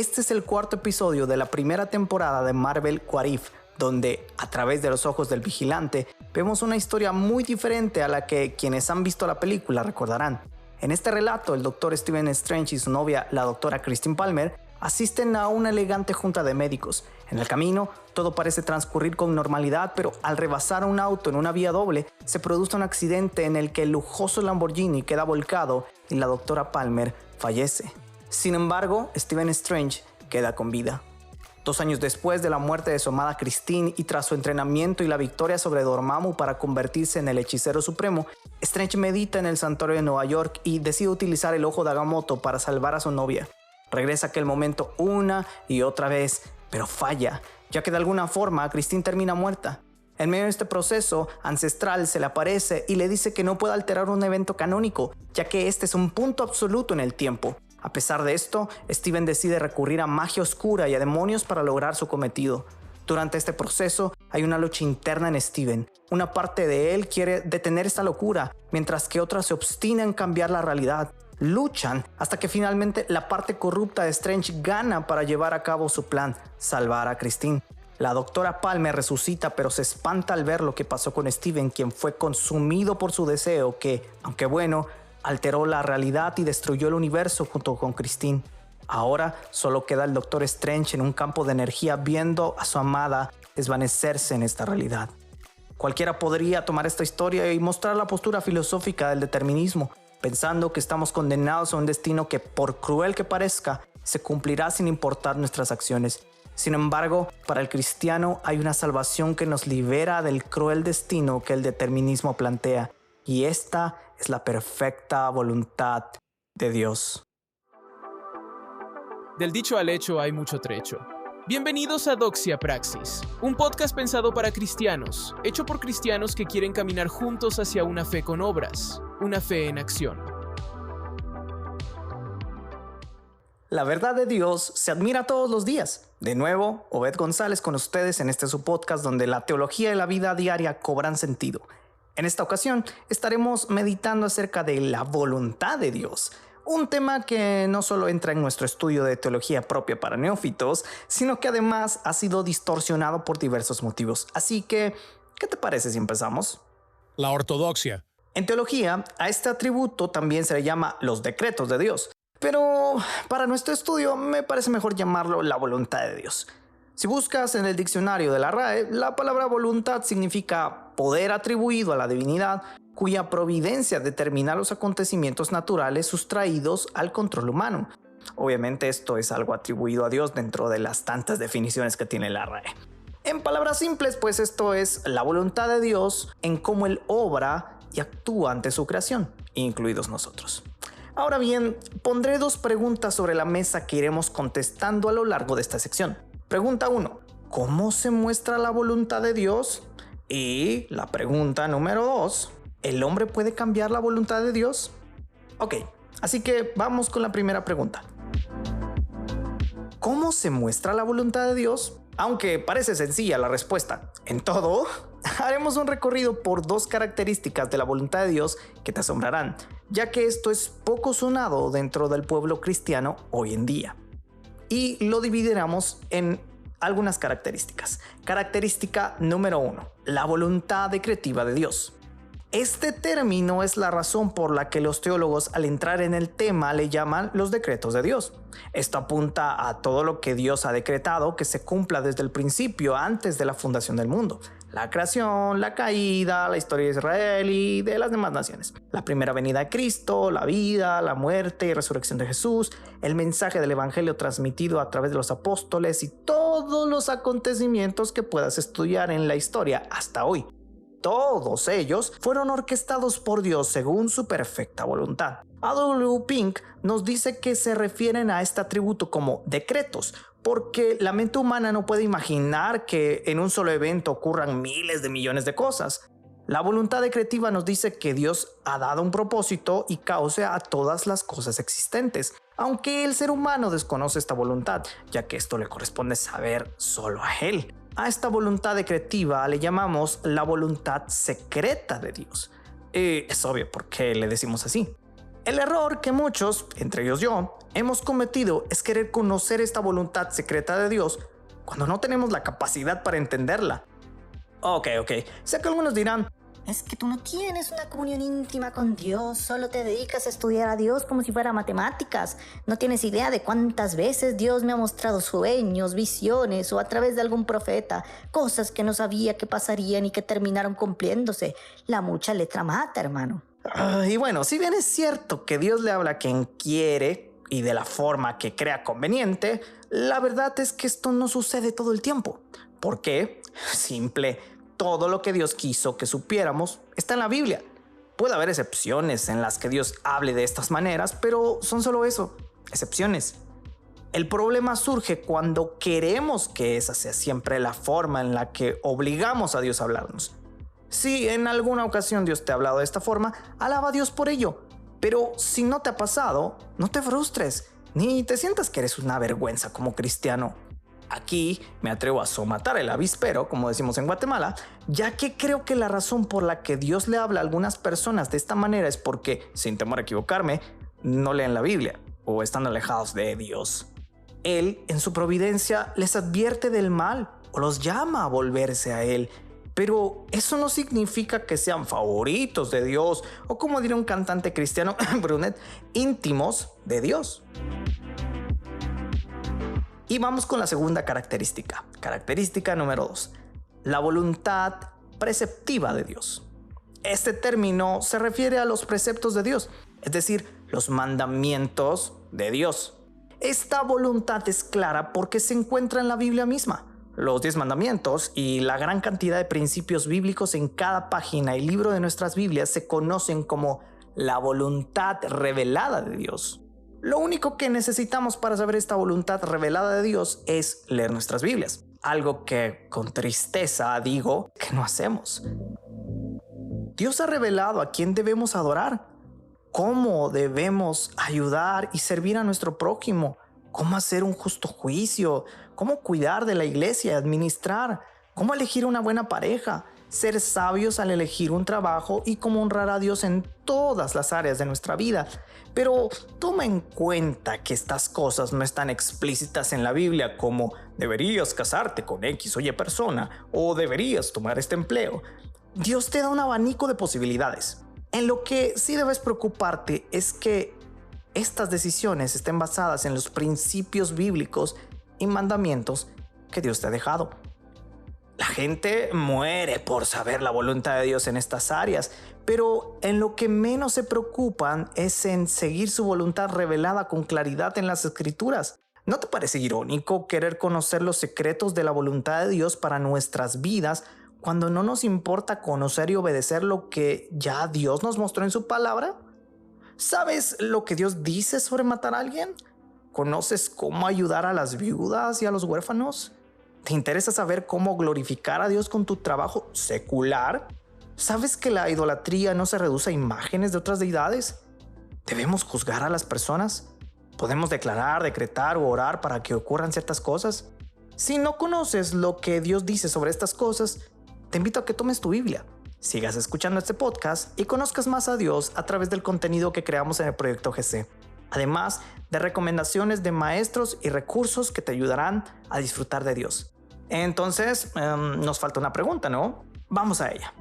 este es el cuarto episodio de la primera temporada de Marvel What If, donde, a través de los ojos del vigilante, vemos una historia muy diferente a la que quienes han visto la película recordarán. En este relato, el Dr. Stephen Strange y su novia, la Dra. Christine Palmer, asisten a una elegante junta de médicos. En el camino, todo parece transcurrir con normalidad, pero al rebasar un auto en una vía doble, se produce un accidente en el que el lujoso Lamborghini queda volcado y la Dra. Palmer fallece. Sin embargo, Stephen Strange queda con vida. 2 años después de la muerte de su amada Christine y tras su entrenamiento y la victoria sobre Dormammu para convertirse en el hechicero supremo, Strange medita en el santuario de Nueva York y decide utilizar el ojo de Agamotto para salvar a su novia. Regresa a aquel momento una y otra vez, pero falla, ya que de alguna forma Christine termina muerta. En medio de este proceso, Ancestral se le aparece y le dice que no puede alterar un evento canónico, ya que este es un punto absoluto en el tiempo. A pesar de esto, Steven decide recurrir a magia oscura y a demonios para lograr su cometido. Durante este proceso, hay una lucha interna en Steven. Una parte de él quiere detener esta locura, mientras que otra se obstina en cambiar la realidad. Luchan hasta que finalmente la parte corrupta de Strange gana para llevar a cabo su plan, salvar a Christine. La Dra. Palmer resucita, pero se espanta al ver lo que pasó con Steven, quien fue consumido por su deseo que, aunque bueno, alteró la realidad y destruyó el universo junto con Christine. Ahora solo queda el Dr. Strange en un campo de energía viendo a su amada desvanecerse en esta realidad. Cualquiera podría tomar esta historia y mostrar la postura filosófica del determinismo, pensando que estamos condenados a un destino que, por cruel que parezca, se cumplirá sin importar nuestras acciones. Sin embargo, para el cristiano hay una salvación que nos libera del cruel destino que el determinismo plantea, y esta es la perfecta voluntad de Dios. Del dicho al hecho hay mucho trecho. Bienvenidos a Doxia Praxis, un podcast pensado para cristianos, hecho por cristianos que quieren caminar juntos hacia una fe con obras, una fe en acción. La verdad de Dios se admira todos los días. De nuevo, Obed González con ustedes en este su podcast donde la teología y la vida diaria cobran sentido. En esta ocasión estaremos meditando acerca de la voluntad de Dios, un tema que no solo entra en nuestro estudio de teología propia para neófitos, sino que además ha sido distorsionado por diversos motivos. Así que, ¿qué te parece si empezamos? La ortodoxia. En teología, a este atributo también se le llama los decretos de Dios, pero para nuestro estudio me parece mejor llamarlo la voluntad de Dios. Si buscas en el diccionario de la RAE, la palabra voluntad significa poder atribuido a la divinidad, cuya providencia determina los acontecimientos naturales sustraídos al control humano. Obviamente esto es algo atribuido a Dios dentro de las tantas definiciones que tiene la RAE. En palabras simples, pues esto es la voluntad de Dios en cómo Él obra y actúa ante su creación, incluidos nosotros. Ahora bien, pondré 2 preguntas sobre la mesa que iremos contestando a lo largo de esta sección. Pregunta 1. ¿Cómo se muestra la voluntad de Dios? Y la pregunta número 2. ¿El hombre puede cambiar la voluntad de Dios? Ok, así que vamos con la primera pregunta. ¿Cómo se muestra la voluntad de Dios? Aunque parece sencilla la respuesta, en todo, haremos un recorrido por 2 características de la voluntad de Dios que te asombrarán, ya que esto es poco sonado dentro del pueblo cristiano hoy en día. Y lo dividiremos en algunas características. Característica número 1, la voluntad decretiva de Dios. Este término es la razón por la que los teólogos al entrar en el tema le llaman los decretos de Dios. Esto apunta a todo lo que Dios ha decretado que se cumpla desde el principio antes de la fundación del mundo. La creación, la caída, la historia de Israel y de las demás naciones. La primera venida de Cristo, la vida, la muerte y resurrección de Jesús, el mensaje del evangelio transmitido a través de los apóstoles y todos los acontecimientos que puedas estudiar en la historia hasta hoy. Todos ellos fueron orquestados por Dios según su perfecta voluntad. A.W. Pink nos dice que se refieren a este atributo como decretos, porque la mente humana no puede imaginar que en un solo evento ocurran miles de millones de cosas. La voluntad decretiva nos dice que Dios ha dado un propósito y causa a todas las cosas existentes, aunque el ser humano desconoce esta voluntad, ya que esto le corresponde saber solo a Él. A esta voluntad decretiva le llamamos la voluntad secreta de Dios. Es obvio por qué le decimos así. El error que muchos, entre ellos yo, hemos cometido es querer conocer esta voluntad secreta de Dios cuando no tenemos la capacidad para entenderla. Ok, sé que algunos dirán, es que tú no tienes una comunión íntima con Dios, solo te dedicas a estudiar a Dios como si fuera matemáticas. No tienes idea de cuántas veces Dios me ha mostrado sueños, visiones o a través de algún profeta, cosas que no sabía que pasarían y que terminaron cumpliéndose. La mucha letra mata, hermano. Y bueno, si bien es cierto que Dios le habla a quien quiere y de la forma que crea conveniente, la verdad es que esto no sucede todo el tiempo. ¿Por qué? Simple. Todo lo que Dios quiso que supiéramos está en la Biblia. Puede haber excepciones en las que Dios hable de estas maneras, pero son solo eso, excepciones. El problema surge cuando queremos que esa sea siempre la forma en la que obligamos a Dios a hablarnos. Si en alguna ocasión Dios te ha hablado de esta forma, alaba a Dios por ello. Pero si no te ha pasado, no te frustres, ni te sientas que eres una vergüenza como cristiano. Aquí me atrevo a somatar el avispero, como decimos en Guatemala, ya que creo que la razón por la que Dios le habla a algunas personas de esta manera es porque, sin temor a equivocarme, no leen la Biblia o están alejados de Dios. Él, en su providencia, les advierte del mal o los llama a volverse a Él. Pero eso no significa que sean favoritos de Dios o, como diría un cantante cristiano, Brunet, íntimos de Dios. Y vamos con la segunda característica. Característica número 2. La voluntad preceptiva de Dios. Este término se refiere a los preceptos de Dios, es decir, los mandamientos de Dios. Esta voluntad es clara porque se encuentra en la Biblia misma. Los 10 mandamientos y la gran cantidad de principios bíblicos en cada página y libro de nuestras Biblias se conocen como la voluntad revelada de Dios. Lo único que necesitamos para saber esta voluntad revelada de Dios es leer nuestras Biblias, algo que con tristeza digo que no hacemos. Dios ha revelado a quién debemos adorar, cómo debemos ayudar y servir a nuestro prójimo, cómo hacer un justo juicio, cómo cuidar de la iglesia y administrar, cómo elegir una buena pareja, ser sabios al elegir un trabajo y cómo honrar a Dios en todas las áreas de nuestra vida. Pero toma en cuenta que estas cosas no están explícitas en la Biblia, como deberías casarte con X o Y persona o deberías tomar este empleo. Dios te da un abanico de posibilidades. En lo que sí debes preocuparte es que estas decisiones estén basadas en los principios bíblicos y mandamientos que Dios te ha dejado. La gente muere por saber la voluntad de Dios en estas áreas, pero en lo que menos se preocupan es en seguir su voluntad revelada con claridad en las Escrituras. ¿No te parece irónico querer conocer los secretos de la voluntad de Dios para nuestras vidas cuando no nos importa conocer y obedecer lo que ya Dios nos mostró en su palabra? ¿Sabes lo que Dios dice sobre matar a alguien? ¿Conoces cómo ayudar a las viudas y a los huérfanos? ¿Te interesa saber cómo glorificar a Dios con tu trabajo secular? ¿Sabes que la idolatría no se reduce a imágenes de otras deidades? ¿Debemos juzgar a las personas? ¿Podemos declarar, decretar o orar para que ocurran ciertas cosas? Si no conoces lo que Dios dice sobre estas cosas, te invito a que tomes tu Biblia, sigas escuchando este podcast y conozcas más a Dios a través del contenido que creamos en el Proyecto GC. Además de recomendaciones de maestros y recursos que te ayudarán a disfrutar de Dios. Entonces, nos falta una pregunta, ¿no? Vamos a ella.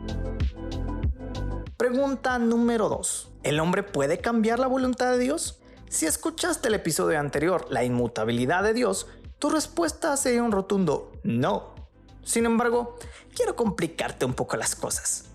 Pregunta número 2. ¿El hombre puede cambiar la voluntad de Dios? Si escuchaste el episodio anterior, la inmutabilidad de Dios, tu respuesta sería un rotundo no. Sin embargo, quiero complicarte un poco las cosas.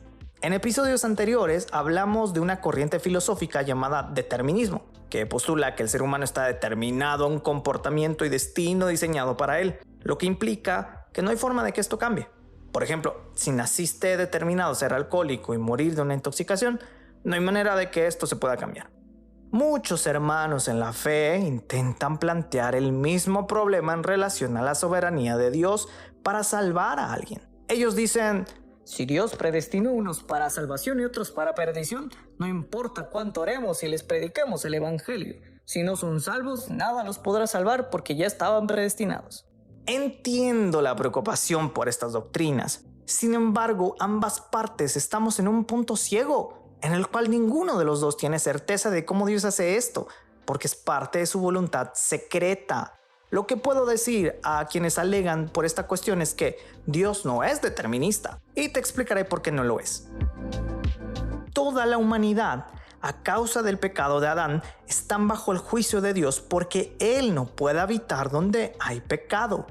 En episodios anteriores hablamos de una corriente filosófica llamada determinismo, que postula que el ser humano está determinado a un comportamiento y destino diseñado para él, lo que implica que no hay forma de que esto cambie. Por ejemplo, si naciste determinado a ser alcohólico y morir de una intoxicación, no hay manera de que esto se pueda cambiar. Muchos hermanos en la fe intentan plantear el mismo problema en relación a la soberanía de Dios para salvar a alguien. Ellos dicen: si Dios predestinó unos para salvación y otros para perdición, no importa cuánto oremos y les prediquemos el evangelio. Si no son salvos, nada los podrá salvar porque ya estaban predestinados. Entiendo la preocupación por estas doctrinas. Sin embargo, ambas partes estamos en un punto ciego. en el cual ninguno de los dos tiene certeza de cómo Dios hace esto, porque es parte de su voluntad secreta. Lo que puedo decir a quienes alegan por esta cuestión es que Dios no es determinista, y te explicaré por qué no lo es. Toda la humanidad, a causa del pecado de Adán, están bajo el juicio de Dios porque Él no puede habitar donde hay pecado.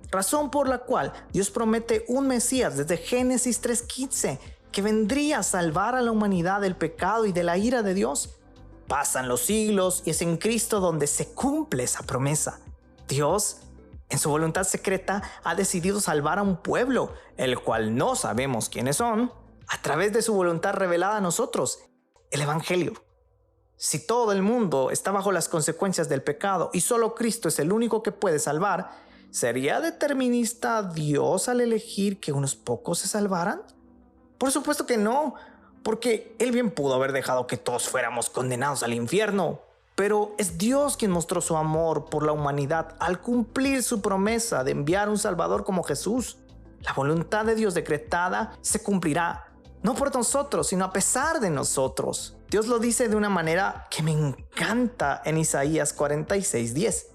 Razón por la cual Dios promete un Mesías desde Génesis 3:15 que vendría a salvar a la humanidad del pecado y de la ira de Dios. Pasan los siglos y es en Cristo donde se cumple esa promesa. Dios, en su voluntad secreta, ha decidido salvar a un pueblo, el cual no sabemos quiénes son, a través de su voluntad revelada a nosotros, el Evangelio. Si todo el mundo está bajo las consecuencias del pecado y solo Cristo es el único que puede salvar, ¿sería determinista Dios al elegir que unos pocos se salvaran? Por supuesto que no, porque Él bien pudo haber dejado que todos fuéramos condenados al infierno. Pero es Dios quien mostró su amor por la humanidad al cumplir su promesa de enviar un Salvador como Jesús. La voluntad de Dios decretada se cumplirá, no por nosotros, sino a pesar de nosotros. Dios lo dice de una manera que me encanta en Isaías 46:10.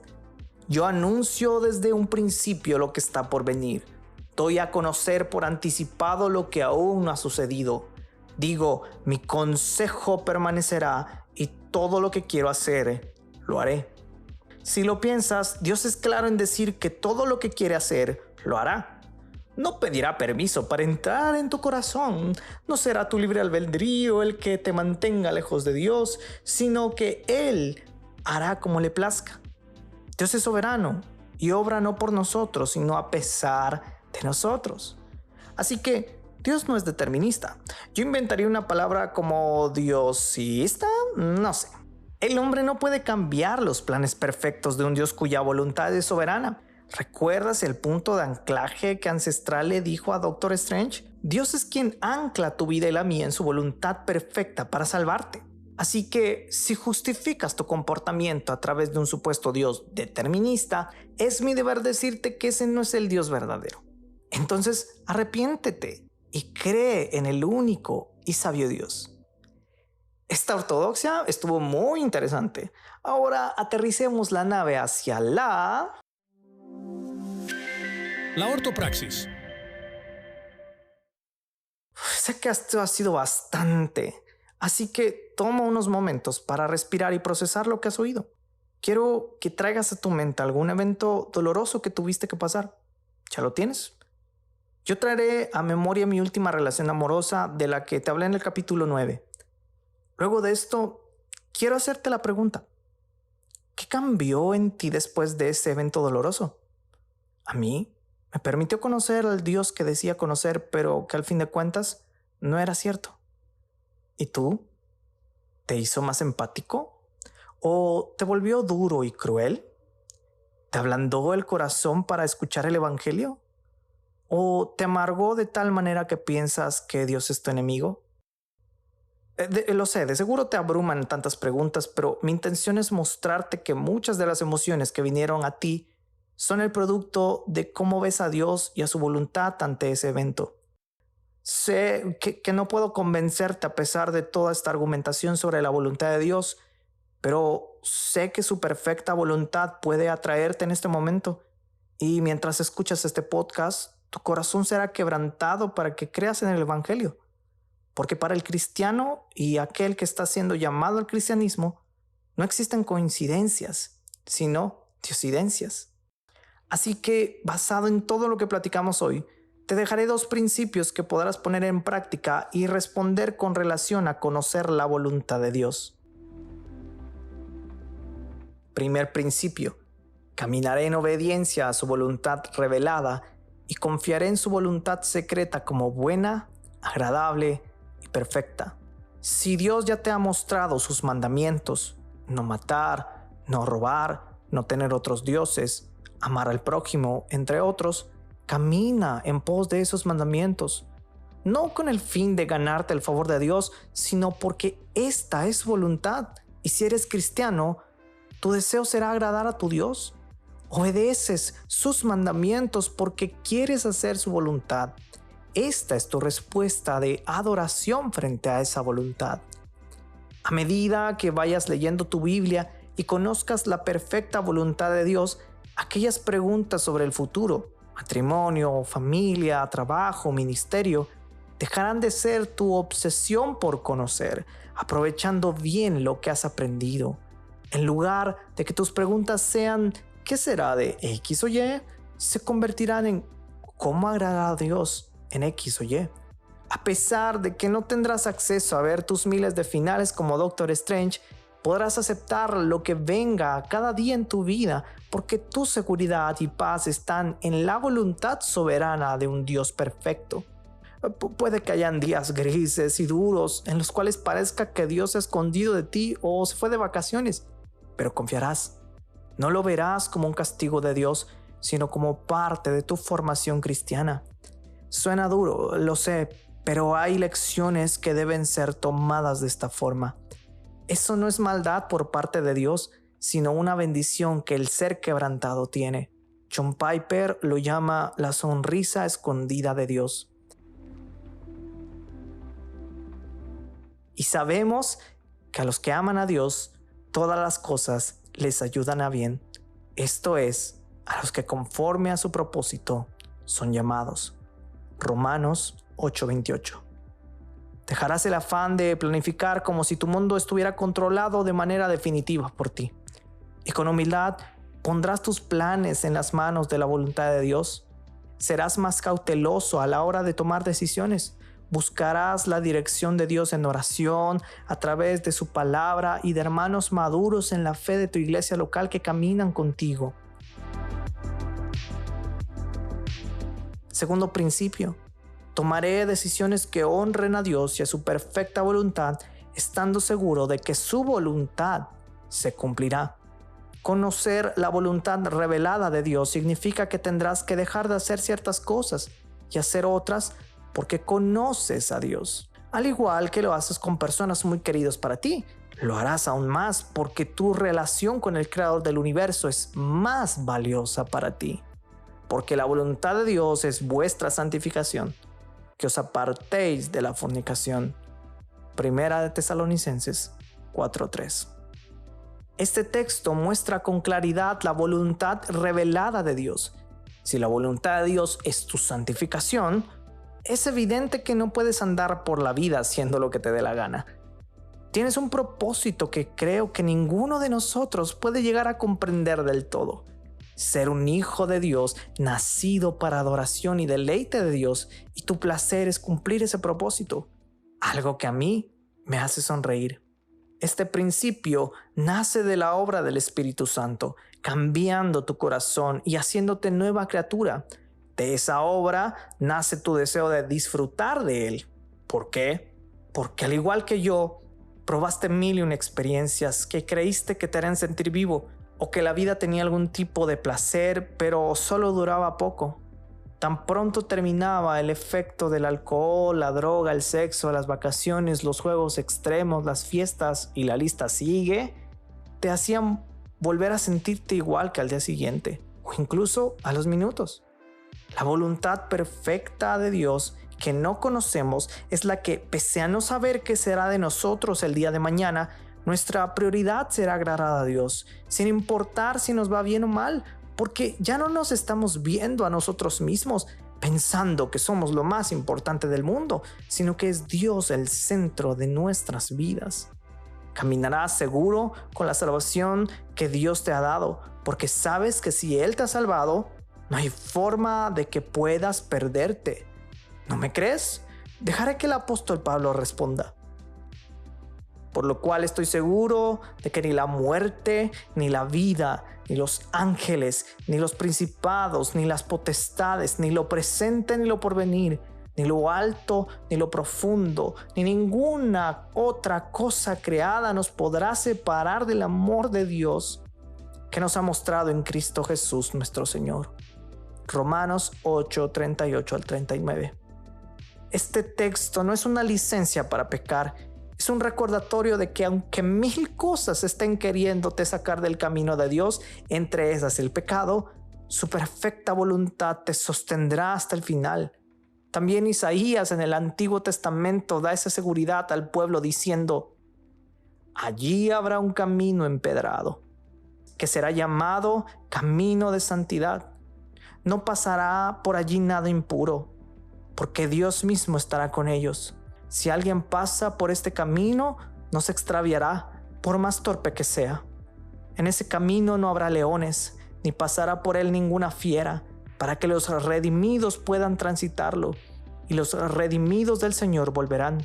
Yo anuncio desde un principio lo que está por venir. Doy a conocer por anticipado lo que aún no ha sucedido. Digo, mi consejo permanecerá y todo lo que quiero hacer, lo haré. Si lo piensas, Dios es claro en decir que todo lo que quiere hacer, lo hará. No pedirá permiso para entrar en tu corazón. No será tu libre albedrío el que te mantenga lejos de Dios, sino que Él hará como le plazca. Dios es soberano y obra no por nosotros, sino a pesar de nosotros. Así que Dios no es determinista. Yo inventaría una palabra como diosista, no sé. El hombre no puede cambiar los planes perfectos de un Dios cuya voluntad es soberana. ¿Recuerdas el punto de anclaje que Ancestral le dijo a Doctor Strange? Dios es quien ancla tu vida y la mía en su voluntad perfecta para salvarte. Así que si justificas tu comportamiento a través de un supuesto Dios determinista, es mi deber decirte que ese no es el Dios verdadero. Entonces, arrepiéntete y cree en el único y sabio Dios. Esta ortodoxia estuvo muy interesante. Ahora aterricemos la nave hacia la ortopraxis. Sé que esto ha sido bastante, así que toma unos momentos para respirar y procesar lo que has oído. Quiero que traigas a tu mente algún evento doloroso que tuviste que pasar. ¿Ya lo tienes? Yo traeré a memoria mi última relación amorosa de la que te hablé en el capítulo 9. Luego de esto, quiero hacerte la pregunta. ¿Qué cambió en ti después de ese evento doloroso? A mí me permitió conocer al Dios que decía conocer, pero que al fin de cuentas no era cierto. ¿Y tú? ¿Te hizo más empático? ¿O te volvió duro y cruel? ¿Te ablandó el corazón para escuchar el Evangelio? ¿O te amargó de tal manera que piensas que Dios es tu enemigo? Lo sé, de seguro te abruman tantas preguntas, pero mi intención es mostrarte que muchas de las emociones que vinieron a ti son el producto de cómo ves a Dios y a su voluntad ante ese evento. Sé que no puedo convencerte a pesar de toda esta argumentación sobre la voluntad de Dios, pero sé que su perfecta voluntad puede atraerte en este momento. Y mientras escuchas este podcast, tu corazón será quebrantado para que creas en el Evangelio. Porque para el cristiano y aquel que está siendo llamado al cristianismo, no existen coincidencias, sino diosidencias. Así que, basado en todo lo que platicamos hoy, te dejaré 2 principios que podrás poner en práctica y responder con relación a conocer la voluntad de Dios. Primer principio: caminaré en obediencia a su voluntad revelada y confiaré en su voluntad secreta como buena, agradable y perfecta. Si Dios ya te ha mostrado sus mandamientos, no matar, no robar, no tener otros dioses, amar al prójimo, entre otros, camina en pos de esos mandamientos, no con el fin de ganarte el favor de Dios, sino porque esta es su voluntad. Y si eres cristiano, tu deseo será agradar a tu Dios. Obedeces sus mandamientos porque quieres hacer su voluntad. esta es tu respuesta de adoración frente a esa voluntad. A medida que vayas leyendo tu Biblia y conozcas la perfecta voluntad de Dios, aquellas preguntas sobre el futuro, matrimonio, familia, trabajo, ministerio, dejarán de ser tu obsesión por conocer, aprovechando bien lo que has aprendido. En lugar de que tus preguntas sean ¿qué será de X o Y?, se convertirán en ¿cómo agradar a Dios en X o Y? A pesar de que no tendrás acceso a ver tus miles de finales como Doctor Strange, podrás aceptar lo que venga cada día en tu vida porque tu seguridad y paz están en la voluntad soberana de un Dios perfecto. Puede que hayan días grises y duros en los cuales parezca que Dios se ha escondido de ti o se fue de vacaciones, pero confiarás. No lo verás como un castigo de Dios, sino como parte de tu formación cristiana. Suena duro, lo sé, pero hay lecciones que deben ser tomadas de esta forma. Eso no es maldad por parte de Dios, sino una bendición que el ser quebrantado tiene. John Piper lo llama la sonrisa escondida de Dios. Y sabemos que a los que aman a Dios, todas las cosas les ayudan a bien. Esto es, a los que conforme a su propósito son llamados. Romanos 8:28. Dejarás el afán de planificar como si tu mundo estuviera controlado de manera definitiva por ti. Y con humildad pondrás tus planes en las manos de la voluntad de Dios. Serás más cauteloso a la hora de tomar decisiones. Buscarás la dirección de Dios en oración, a través de su palabra y de hermanos maduros en la fe de tu iglesia local que caminan contigo. Segundo principio, tomaré decisiones que honren a Dios y a su perfecta voluntad, estando seguro de que su voluntad se cumplirá. Conocer la voluntad revelada de Dios significa que tendrás que dejar de hacer ciertas cosas y hacer otras porque conoces a Dios. Al igual que lo haces con personas muy queridas para ti, lo harás aún más porque tu relación con el Creador del universo es más valiosa para ti. Porque la voluntad de Dios es vuestra santificación, que os apartéis de la fornicación. Primera de Tesalonicenses 4:3. Este texto muestra con claridad la voluntad revelada de Dios. Si la voluntad de Dios es tu santificación, es evidente que no puedes andar por la vida haciendo lo que te dé la gana. Tienes un propósito que creo que ninguno de nosotros puede llegar a comprender del todo. Ser un hijo de Dios, nacido para adoración y deleite de Dios, y tu placer es cumplir ese propósito. Algo que a mí me hace sonreír. Este principio nace de la obra del Espíritu Santo, cambiando tu corazón y haciéndote nueva criatura. De esa obra nace tu deseo de disfrutar de él. ¿Por qué? Porque al igual que yo, probaste 1001 experiencias que creíste que te harían sentir vivo o que la vida tenía algún tipo de placer, pero solo duraba poco. Tan pronto terminaba el efecto del alcohol, la droga, el sexo, las vacaciones, los juegos extremos, las fiestas y la lista sigue, te hacían volver a sentirte igual que al día siguiente o incluso a los minutos. La voluntad perfecta de Dios que no conocemos es la que, pese a no saber qué será de nosotros el día de mañana, nuestra prioridad será agradar a Dios, sin importar si nos va bien o mal, porque ya no nos estamos viendo a nosotros mismos pensando que somos lo más importante del mundo, sino que es Dios el centro de nuestras vidas. Caminarás seguro con la salvación que Dios te ha dado, porque sabes que si Él te ha salvado, no hay forma de que puedas perderte. ¿No me crees? Dejaré que el apóstol Pablo responda. Por lo cual estoy seguro de que ni la muerte, ni la vida, ni los ángeles, ni los principados, ni las potestades, ni lo presente, ni lo porvenir, ni lo alto, ni lo profundo, ni ninguna otra cosa creada nos podrá separar del amor de Dios que nos ha mostrado en Cristo Jesús nuestro Señor. Romanos 8:38 al 39. Este texto no es una licencia para pecar, es un recordatorio de que aunque 1000 cosas estén queriéndote sacar del camino de Dios, entre esas el pecado, su perfecta voluntad te sostendrá hasta el final. También Isaías en el Antiguo Testamento da esa seguridad al pueblo diciendo: allí habrá un camino empedrado, que será llamado camino de santidad. No pasará por allí nada impuro, porque Dios mismo estará con ellos. Si alguien pasa por este camino, no se extraviará, por más torpe que sea. En ese camino no habrá leones, ni pasará por él ninguna fiera, para que los redimidos puedan transitarlo, y los redimidos del Señor volverán.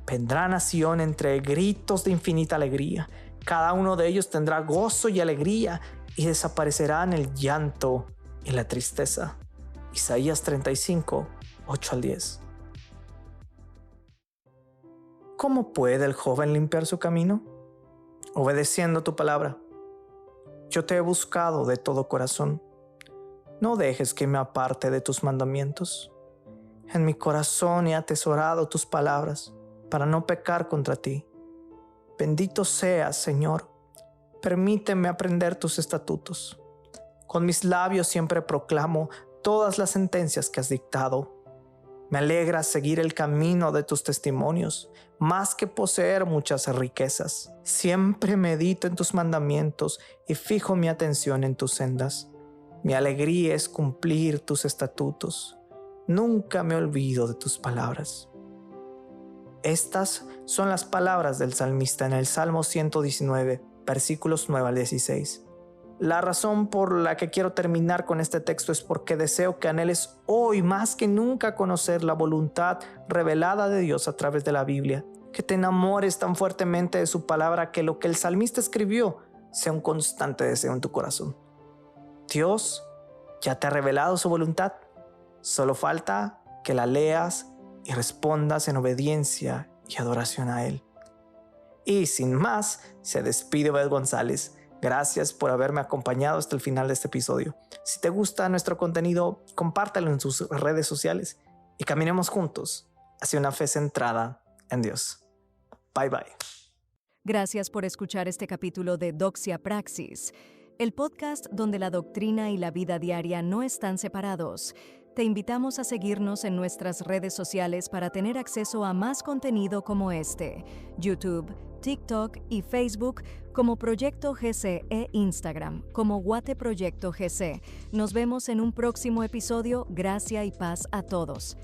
Vendrán a Sión entre gritos de infinita alegría. Cada uno de ellos tendrá gozo y alegría, y desaparecerán el llanto y la tristeza. Isaías 35, 8-10. ¿Cómo puede el joven limpiar su camino? Obedeciendo tu palabra. Yo te he buscado de todo corazón. No dejes que me aparte de tus mandamientos. En mi corazón he atesorado tus palabras para no pecar contra ti. Bendito seas, Señor. Permíteme aprender tus estatutos. Con mis labios siempre proclamo todas las sentencias que has dictado. Me alegra seguir el camino de tus testimonios, más que poseer muchas riquezas. Siempre medito en tus mandamientos y fijo mi atención en tus sendas. Mi alegría es cumplir tus estatutos. Nunca me olvido de tus palabras. Estas son las palabras del salmista en el Salmo 119, versículos 9-16. La razón por la que quiero terminar con este texto es porque deseo que anheles hoy más que nunca conocer la voluntad revelada de Dios a través de la Biblia, que te enamores tan fuertemente de su palabra que lo que el salmista escribió sea un constante deseo en tu corazón. Dios ya te ha revelado su voluntad, solo falta que la leas y respondas en obediencia y adoración a Él. Y sin más, se despide Obed González. Gracias por haberme acompañado hasta el final de este episodio. Si te gusta nuestro contenido, compártelo en sus redes sociales y caminemos juntos hacia una fe centrada en Dios. Bye bye. Gracias por escuchar este capítulo de Doxia Praxis, el podcast donde la doctrina y la vida diaria no están separados. Te invitamos a seguirnos en nuestras redes sociales para tener acceso a más contenido como este: YouTube, TikTok y Facebook como Proyecto GC e Instagram como Guate Proyecto GC. Nos vemos en un próximo episodio. Gracia y paz a todos.